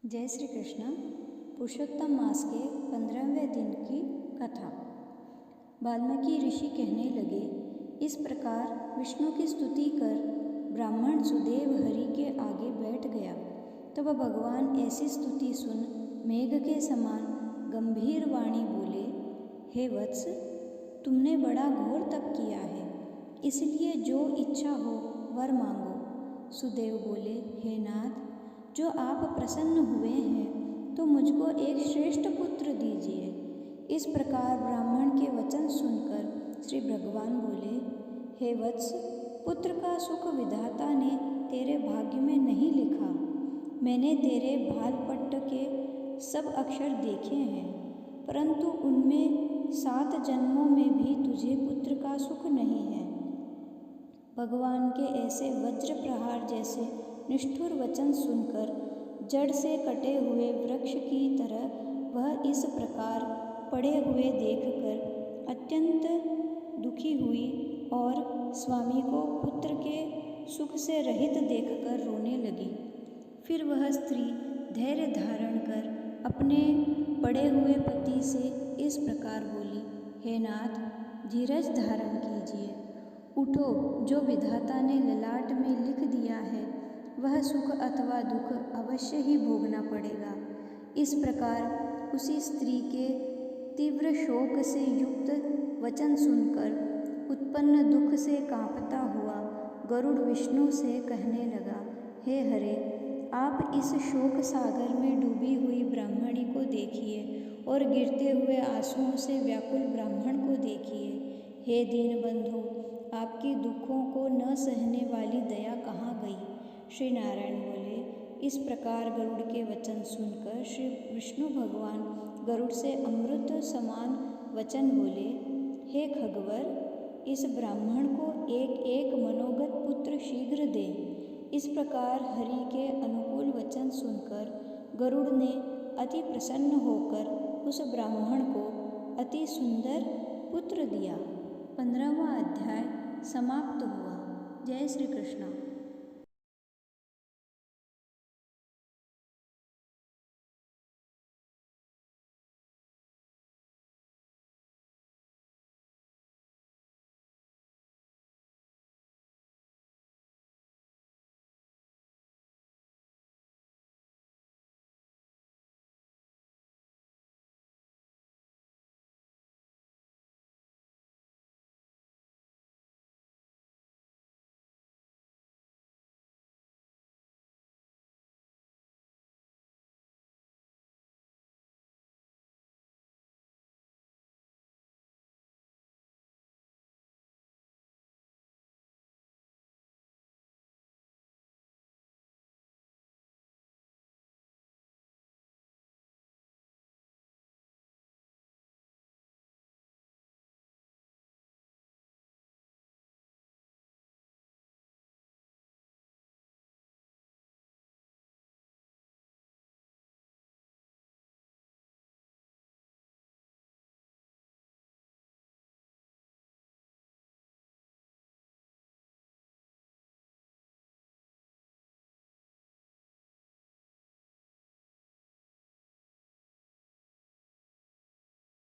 जय श्री कृष्ण। पुरुषोत्तम मास के 15वें दिन की कथा। वाल्मीकि ऋषि कहने लगे, इस प्रकार विष्णु की स्तुति कर ब्राह्मण सुदेव हरि के आगे बैठ गया। तब भगवान ऐसी स्तुति सुन मेघ के समान गंभीर वाणी बोले, हे वत्स, तुमने बड़ा घोर तप किया है, इसलिए जो इच्छा हो वर मांगो। सुदेव बोले, हे नाथ, जो आप प्रसन्न हुए हैं तो मुझको एक श्रेष्ठ पुत्र दीजिए। इस प्रकार ब्राह्मण के वचन सुनकर श्री भगवान बोले, हे वत्स, पुत्र का सुख विधाता ने तेरे भाग्य में नहीं लिखा। मैंने तेरे भालपट्ट के सब अक्षर देखे हैं, परंतु उनमें 7 जन्मों में भी तुझे पुत्र का सुख नहीं है। भगवान के ऐसे वज्र प्रहार जैसे निष्ठुर वचन सुनकर जड़ से कटे हुए वृक्ष की तरह वह इस प्रकार पड़े हुए देखकर अत्यंत दुखी हुई और स्वामी को पुत्र के सुख से रहित देखकर रोने लगी। फिर वह स्त्री धैर्य धारण कर अपने पड़े हुए पति से इस प्रकार बोली, हे नाथ, धीरज धारण कीजिए। उठो, जो विधाता ने ललाट में लिख दिया है वह सुख अथवा दुख अवश्य ही भोगना पड़ेगा। इस प्रकार उसी स्त्री के तीव्र शोक से युक्त वचन सुनकर उत्पन्न दुख से कांपता हुआ गरुड़ विष्णु से कहने लगा, हे हरे, आप इस शोक सागर में डूबी हुई ब्राह्मणी को देखिए और गिरते हुए आंसुओं से व्याकुल ब्राह्मण को देखिए। हे दीनबंधु, आपकी दुखों को न सहने वाली दया कहाँ गई? श्री नारायण बोले, इस प्रकार गरुड़ के वचन सुनकर श्री विष्णु भगवान गरुड़ से अमृत समान वचन बोले, हे खगवर, इस ब्राह्मण को एक एक मनोगत पुत्र शीघ्र दे। इस प्रकार हरि के अनुकूल वचन सुनकर गरुड़ ने अति प्रसन्न होकर उस ब्राह्मण को अति सुंदर पुत्र दिया। 15वां अध्याय समाप्त हुआ। जय श्री कृष्ण।